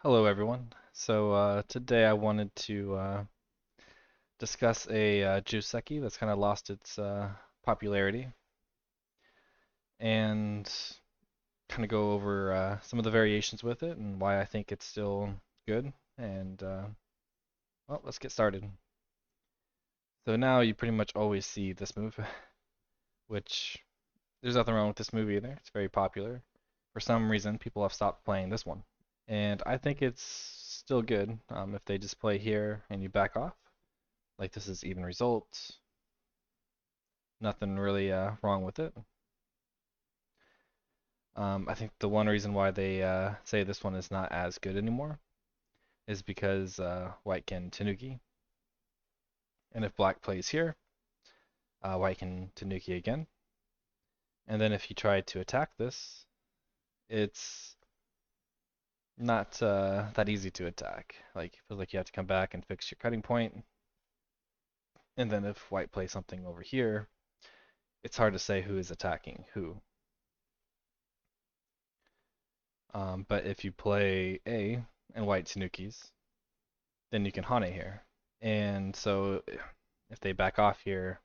Hello, everyone. Today I wanted to discuss a Joseki that's kind of lost its popularity and kind of go over some of the variations with it and why I think it's still good. And well, let's get started. So now you pretty much always see this move, which there's nothing wrong with this move either. It's very popular. For some reason, people have stopped playing this one, and I think it's still good if they just play here and you back off. Like this is even results. Nothing really wrong with it. I think the one reason why they say this one is not as good anymore is because white can Tanuki, and if black plays here, white can Tanuki again. And then if you try to attack this, it's not that easy to attack. Like it feels like you have to come back and fix your cutting point. And then if white plays something over here, it's hard to say who is attacking who. But if you play A and white Tanukis, then you can Hane here. And so if they back off here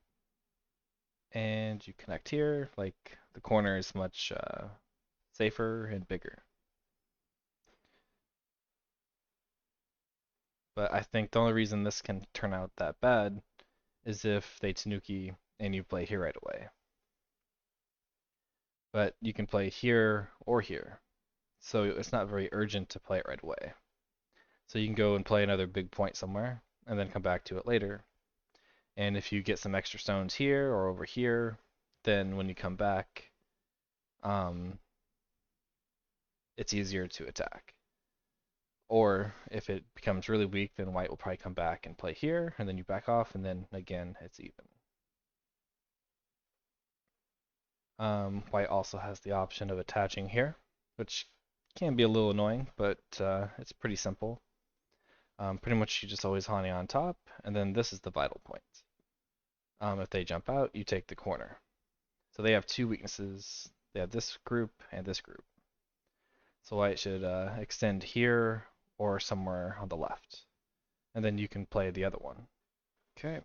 and you connect here, like the corner is much safer and bigger. But I think the only reason this can turn out that bad is if they Tanuki and you play here right away. But you can play here or here. So it's not very urgent to play it right away. So you can go and play another big point somewhere and then come back to it later. And if you get some extra stones here or over here, then when you come back, um, it's easier to attack. Or if it becomes really weak, then white will probably come back and play here, and then you back off, and then again, it's even. White also has the option of attaching here, which can be a little annoying, but it's pretty simple. Pretty much you just always Hane on top, and then this is the vital point. If they jump out, you take the corner. So they have two weaknesses. They have this group and this group. So white should extend here or somewhere on the left. And then you can play the other one. Okay.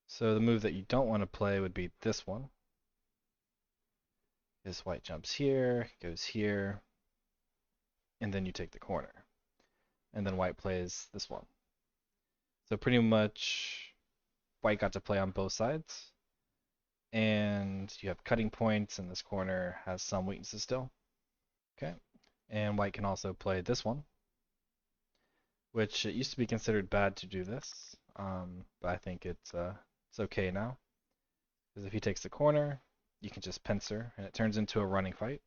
So the move that you don't want to play would be this one. This white jumps here, goes here, and then you take the corner. And then white plays this one. So pretty much white got to play on both sides. And you have cutting points, and this corner has some weaknesses still. Okay. And white can also play this one, which it used to be considered bad to do this, but I think it's okay now. Because if he takes the corner, you can just pincer, and it turns into a running fight.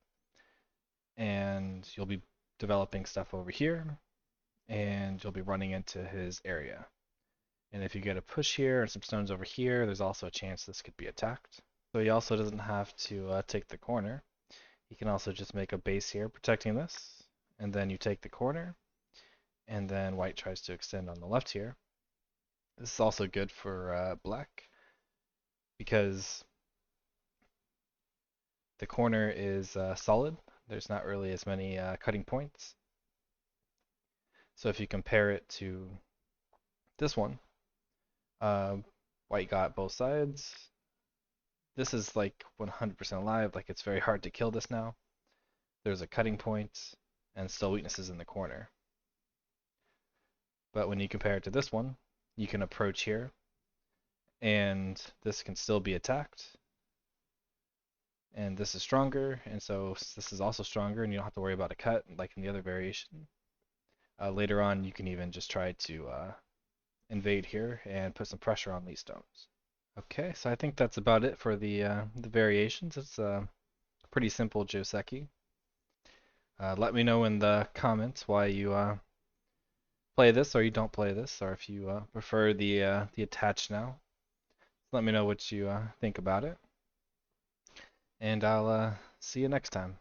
And you'll be developing stuff over here, and you'll be running into his area. And if you get a push here and some stones over here, there's also a chance this could be attacked. So he also doesn't have to take the corner. He can also just make a base here protecting this, and then you take the corner, and then white tries to extend on the left here. This is also good for black because the corner is solid. There's not really as many cutting points. So if you compare it to this one, uh, white got both sides. This is like 100% alive, like it's very hard to kill this now. There's a cutting point and still weaknesses in the corner. But when you compare it to this one, you can approach here and this can still be attacked. And this is stronger, and so this is also stronger, and you don't have to worry about a cut like in the other variation. Later on, you can even just try to invade here and put some pressure on these stones. Okay, so I think that's about it for the variations. It's a pretty simple Joseki. Let me know in the comments why you play this or you don't play this, or if you prefer the attach now. Let me know what you think about it, and I'll see you next time.